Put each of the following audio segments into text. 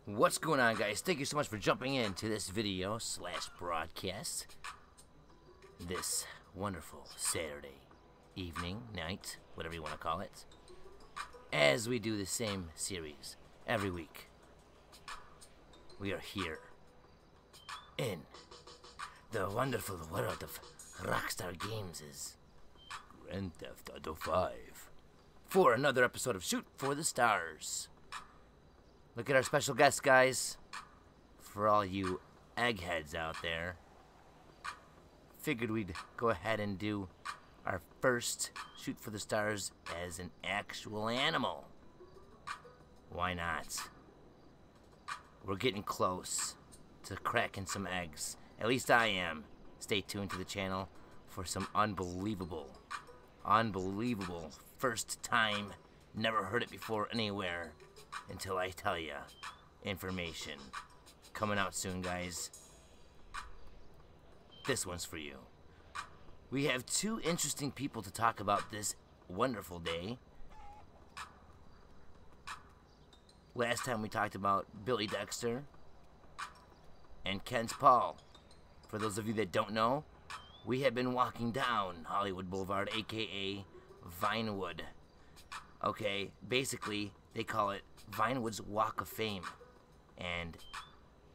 What's going on, guys? Thank you so much for jumping into this video slash broadcast this wonderful Saturday evening, night, whatever you want to call it, as we do the same series every week. We are here in the wonderful world of Rockstar Games' Grand Theft Auto 5 for another episode of Shoot for the Stars. Look at our special guest, guys. For all you eggheads out there, figured we'd go ahead and do our first Shoot for the Stars as an actual animal. Why not? We're getting close to cracking some eggs. At least I am. Stay tuned to the channel for some unbelievable first time, never heard it before anywhere until I tell ya information. Coming out soon, guys. This one's for you. We have two interesting people to talk about this wonderful day. Last time we talked about Billy Dexter and Kent Paul. For those of you that don't know, we have been walking down Hollywood Boulevard, aka Vinewood. Okay, basically they call it VINEWOODS WALK of Fame, and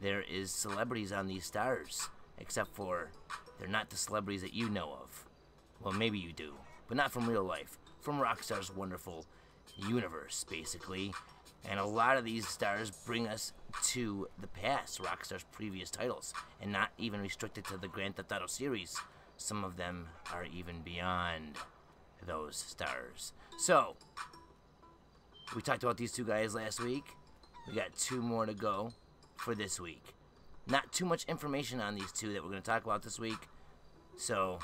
there is celebrities on these stars, except for they're not the celebrities that you know of. Well, maybe you do, but not from real life, from Rockstar's wonderful universe, basically. And a lot of these stars bring us to the past, Rockstar's previous titles, and not even restricted to the Grand Theft Auto series. Some of them are even beyond those stars. So, we talked about these two guys last week. We got two more to go for this week. Not too much information on these two that we're going to talk about this week, so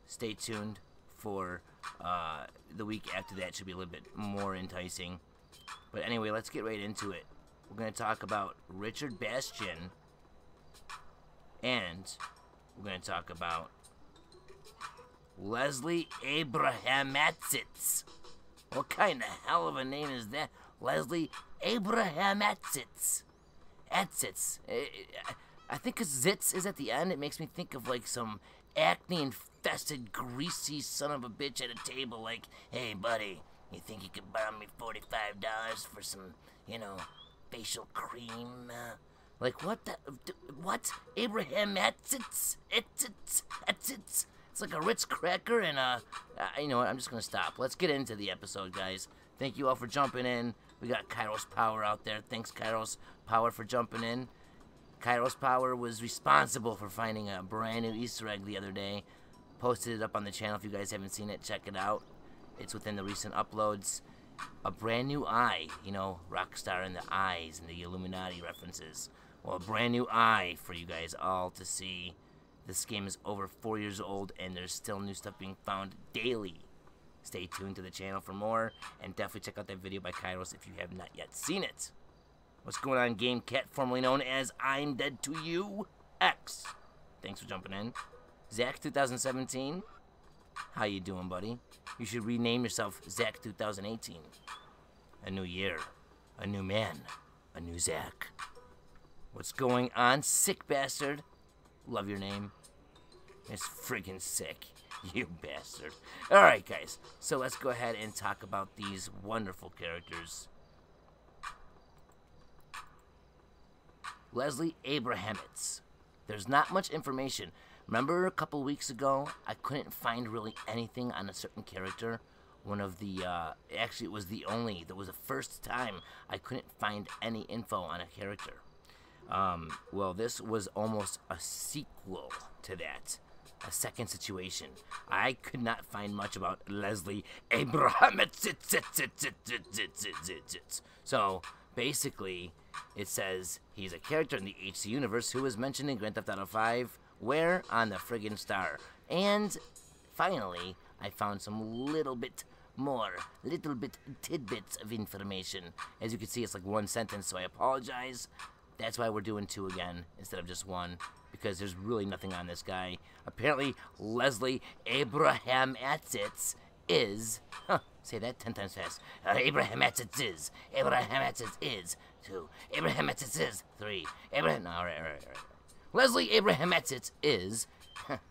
stay tuned for the week after that. Should be a little bit more enticing. But anyway, let's get right into it. We're going to talk about Richard Bastion, and we're going to talk about Leslie Abrahamazitz. What kind of hell of a name is that? Leslie Abrahamazitz. Atzitz. I think because Zitz is at the end, it makes me think of like some acne-infested, greasy son of a bitch at a table like, hey, buddy, you think you could borrow me $45 for some, facial cream? Like, what the... What? Abrahamazitz? Atzitz? It's like a Ritz cracker and you know what, I'm just going to stop. Let's get into the episode, guys. Thank you all for jumping in. We got Kairos Power out there. Thanks, Kairos Power, for jumping in. Kairos Power was responsible for finding a brand new Easter egg the other day. Posted it up on the channel. If you guys haven't seen it, check it out. It's within the recent uploads. A brand new eye. You know, Rockstar and the eyes and the Illuminati references. Well, a brand new eye for you guys all to see. This game is over 4 years old, and there's still new stuff being found daily. Stay tuned to the channel for more, and definitely check out that video by Kairos if you have not yet seen it. What's going on, Game Cat, formerly known as I'm Dead to You X? Thanks for jumping in. Zach 2017, how you doing, buddy? You should rename yourself Zach 2018. A new year, a new man, a new Zach. What's going on, sick bastard? Love your name. It's friggin' sick, you bastard. Alright, guys, so let's go ahead and talk about these wonderful characters. Leslie Abrahamazitz. There's not much information. Remember a couple weeks ago, I couldn't find really anything on a certain character? One of the, actually it was the first time I couldn't find any info on a character. Well, this was almost a sequel to that. A second situation. I could not find much about Leslie Abrahamazitz. So, basically, it says he's a character in the HC universe who was mentioned in Grand Theft Auto 5, where? On the friggin' star. And, finally, I found some little bit tidbits of information. As you can see, it's like one sentence, so I apologize. That's why we're doing two again instead of just one, because there's really nothing on this guy. Apparently, Leslie Abrahamazitz is, say that 10 times fast. Abrahamazitz is. Abrahamazitz is 2. Abrahamazitz is 3. No, all right. Leslie Abrahamazitz is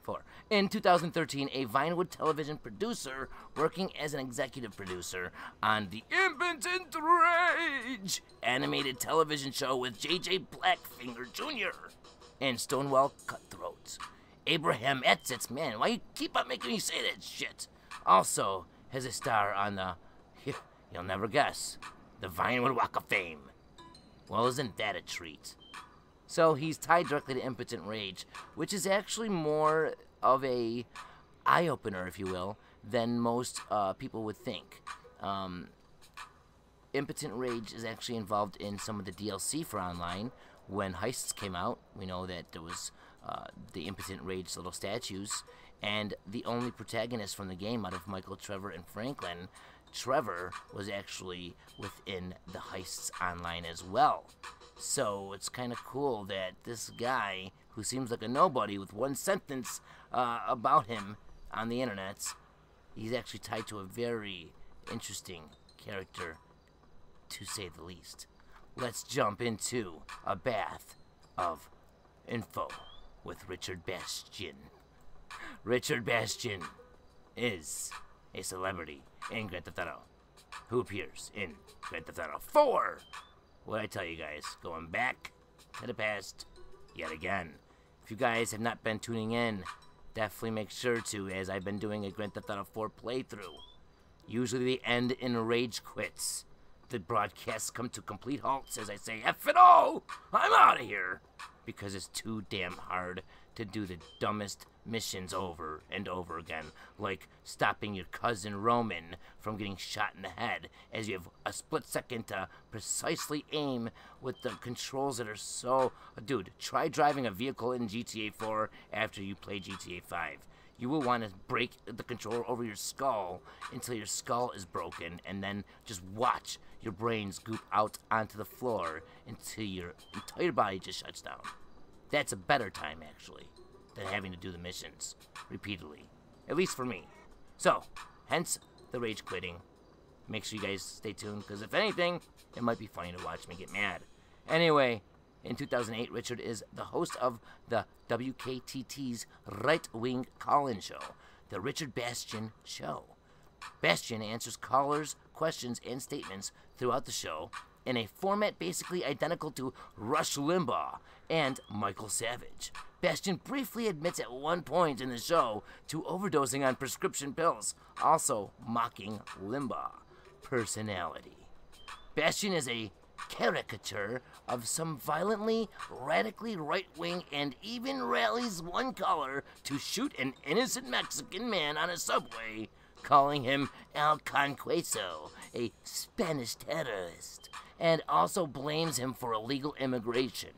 4. In 2013, a Vinewood television producer working as an executive producer on the Impotent Rage animated television show with J.J. Blackfinger Jr. and Stonewall Cutthroat. Abrahamazitz, man, why you keep on making me say that shit? Also has a star on the, you'll never guess, the Vinewood Walk of Fame. Well, isn't that a treat? So he's tied directly to Impotent Rage, which is actually more of a eye-opener, if you will, than most people would think. Impotent Rage is actually involved in some of the DLC for online. When Heists came out, we know that there was the Impotent Rage little statues, and the only protagonist from the game out of Michael, Trevor, and Franklin, Trevor was actually within the Heists online as well. So it's kind of cool that this guy, who seems like a nobody with one sentence about him on the internet, he's actually tied to a very interesting character, to say the least. Let's jump into a bath of info with Richard Bastion. Richard Bastion is a celebrity in Grand Theft Auto who appears in Grand Theft Auto 4. What I tell you guys, going back to the past yet again. If you guys have not been tuning in, definitely make sure to, as I've been doing a Grand Theft Auto 4 playthrough. Usually they end in rage quits. The broadcasts come to complete halts as I say, F it all! I'm out of here! Because it's too damn hard to do the dumbest missions over and over again, like stopping your cousin Roman from getting shot in the head, as you have a split second to precisely aim with the controls that are so... Dude, try driving a vehicle in GTA 4 after you play GTA 5. You will want to break the controller over your skull until your skull is broken, and then just watch your brains goop out onto the floor until your entire body just shuts down. That's a better time, actually, than having to do the missions repeatedly. At least for me. So, hence the rage quitting. Make sure you guys stay tuned, because if anything, it might be funny to watch me get mad. Anyway, in 2008, Richard is the host of the WKTT's right-wing call-in show, The Richard Bastion Show. Bastion answers callers' questions and statements throughout the show in a format basically identical to Rush Limbaugh and Michael Savage. Bastion briefly admits at one point in the show to overdosing on prescription pills, also mocking Limbaugh personality. Bastion is a caricature of some violently, radically right-wing and even rallies one caller to shoot an innocent Mexican man on a subway, calling him El Conqueso, a Spanish terrorist, and also blames him for illegal immigration.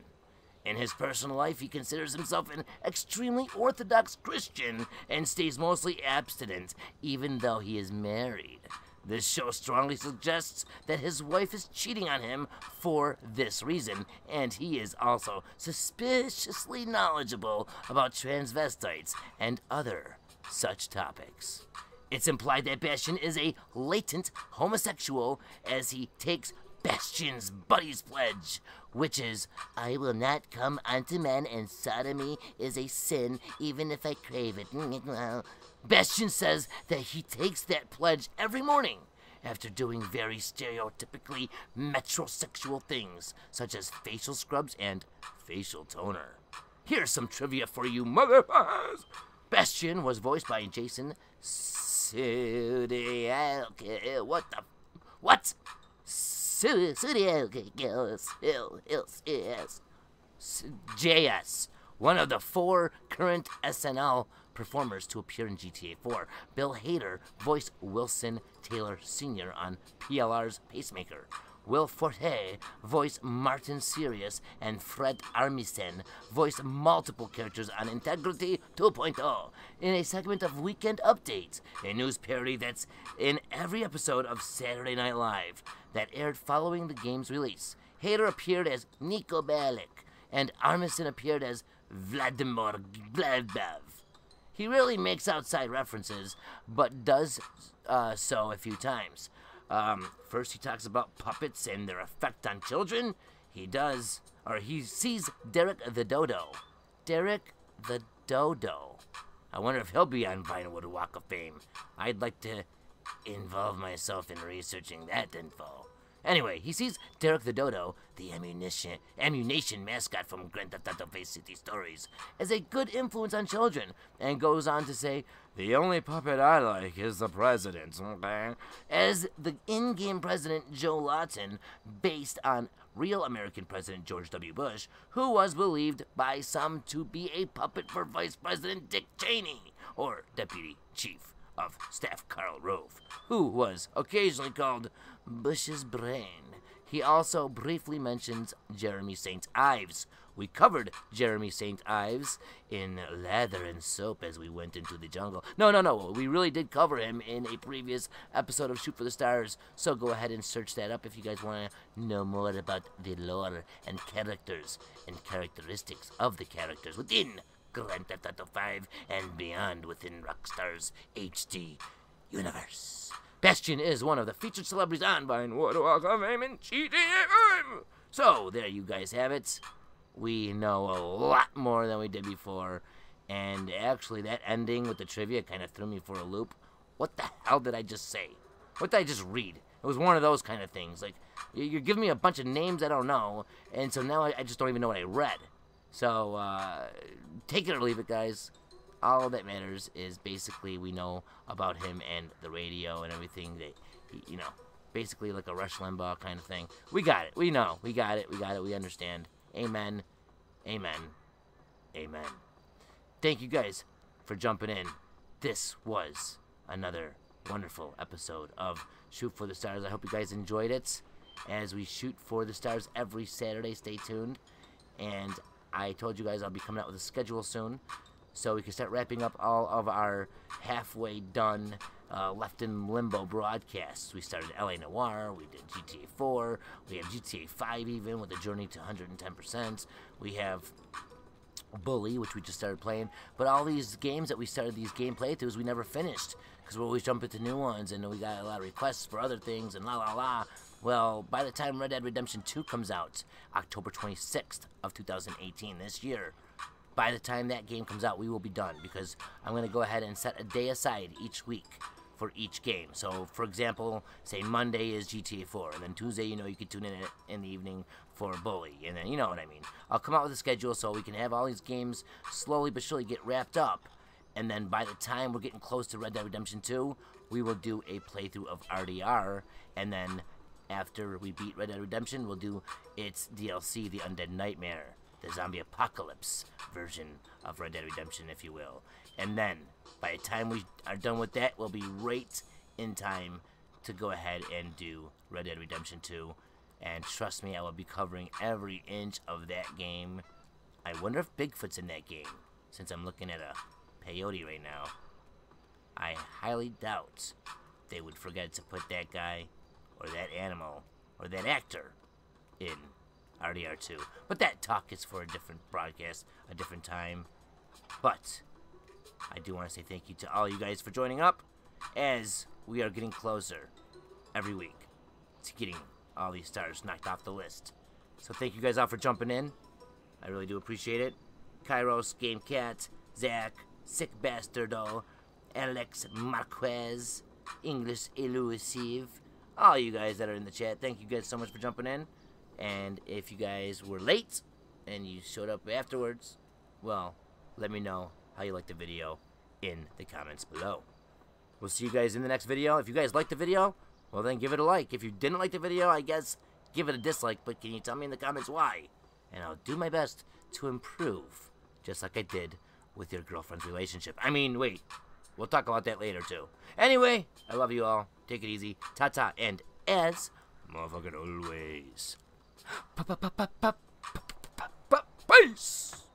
In his personal life, he considers himself an extremely Orthodox Christian and stays mostly abstinent, even though he is married. This show strongly suggests that his wife is cheating on him for this reason, and he is also suspiciously knowledgeable about transvestites and other such topics. It's implied that Bastion is a latent homosexual as he takes Bastion's buddy's pledge, which is, I will not come unto men, and sodomy is a sin, even if I crave it. Bastion says that he takes that pledge every morning after doing very stereotypically metrosexual things, such as facial scrubs and facial toner. Here's some trivia for you motherfuckers! Bastion was voiced by Jason Sudeikis. What? JS, one of the 4 current SNL performers to appear in GTA 4. Bill Hader voiced Wilson Taylor Sr. on PLR's Pacemaker. Will Forte voiced Martin Sirius, and Fred Armisen voiced multiple characters on Integrity 2.0 in a segment of Weekend Update, a news parody that's in every episode of Saturday Night Live that aired following the game's release. Hader appeared as Niko Bellic, and Armisen appeared as Vladimir Gladbev. He really makes outside references, but does so a few times. First, he talks about puppets and their effect on children. He sees Derek the Dodo. Derek the Dodo. I wonder if he'll be on VINEWOOD WALK of Fame. I'd like to involve myself in researching that info. Anyway, he sees Derek the Dodo, the ammunition mascot from Grand Theft Auto Vice City Stories, as a good influence on children, and goes on to say, "The only puppet I like is the president," as the in-game president Joe Lawton, based on real American President George W. Bush, who was believed by some to be a puppet for Vice President Dick Cheney, or Deputy Chief of Staff Karl Rove, who was occasionally called Bush's brain. He also briefly mentions Jeremy St. Ives. We covered Jeremy St. Ives in Lather and Soap as we went into the jungle. No. We really did cover him in a previous episode of Shoot for the Stars, so go ahead and search that up if you guys want to know more about the lore and characters and characteristics of the characters within Grand Theft Auto 5 and beyond within Rockstar's HD universe. Bastion is one of the featured celebrities on VINEWOOD WALK of Fame in GTAV. So, there you guys have it. We know a lot more than we did before. And actually, that ending with the trivia kind of threw me for a loop. What the hell did I just say? What did I just read? It was one of those kind of things. Like, you're giving me a bunch of names I don't know. And so now I just don't even know what I read. So, take it or leave it, guys. All that matters is basically we know about him and the radio and everything that, you know, basically like a Rush Limbaugh kind of thing. We got it. We know. We got it. We understand. Amen. Amen. Amen. Thank you guys for jumping in. This was another wonderful episode of Shoot for the Stars. I hope you guys enjoyed it as we shoot for the stars every Saturday. Stay tuned. And I told you guys I'll be coming out with a schedule soon, so we can start wrapping up all of our halfway done, left in limbo broadcasts. We started LA Noire, we did GTA 4, we have GTA 5 even with a journey to 110%. We have Bully, which we just started playing. But all these games that we started, these game playthroughs, we never finished, because we're always jumping to new ones, and we got a lot of requests for other things, and la. Well, by the time Red Dead Redemption 2 comes out, October 26th of 2018, this year, by the time that game comes out, we will be done, because I'm going to go ahead and set a day aside each week for each game. So, for example, say Monday is GTA 4, and then Tuesday, you know, you can tune in the evening for Bully, and then, you know what I mean. I'll come out with a schedule so we can have all these games slowly but surely get wrapped up, and then by the time we're getting close to Red Dead Redemption 2, we will do a playthrough of RDR, and then after we beat Red Dead Redemption, we'll do its DLC, The Undead Nightmare, the zombie apocalypse version of Red Dead Redemption, if you will. And then, by the time we are done with that, we'll be right in time to go ahead and do Red Dead Redemption 2. And trust me, I will be covering every inch of that game. I wonder if Bigfoot's in that game, since I'm looking at a peyote right now. I highly doubt they would forget to put that guy, or that animal, or that actor in RDR2. But that talk is for a different broadcast, a different time. But I do want to say thank you to all you guys for joining up, as we are getting closer every week to getting all these stars knocked off the list. So thank you guys all for jumping in. I really do appreciate it. Kairos, GameCat, Zach, Sick Bastardo, Alex Marquez, English Elusive, all you guys that are in the chat, thank you guys so much for jumping in. And if you guys were late and you showed up afterwards, well, let me know how you liked the video in the comments below. We'll see you guys in the next video. If you guys liked the video, well then give it a like. If you didn't like the video, I guess give it a dislike, but can you tell me in the comments why? And I'll do my best to improve, just like I did with your girlfriend's relationship. I mean, wait, we'll talk about that later too. Anyway, I love you all. Take it easy. Ta-ta, and as motherfucking always, peace.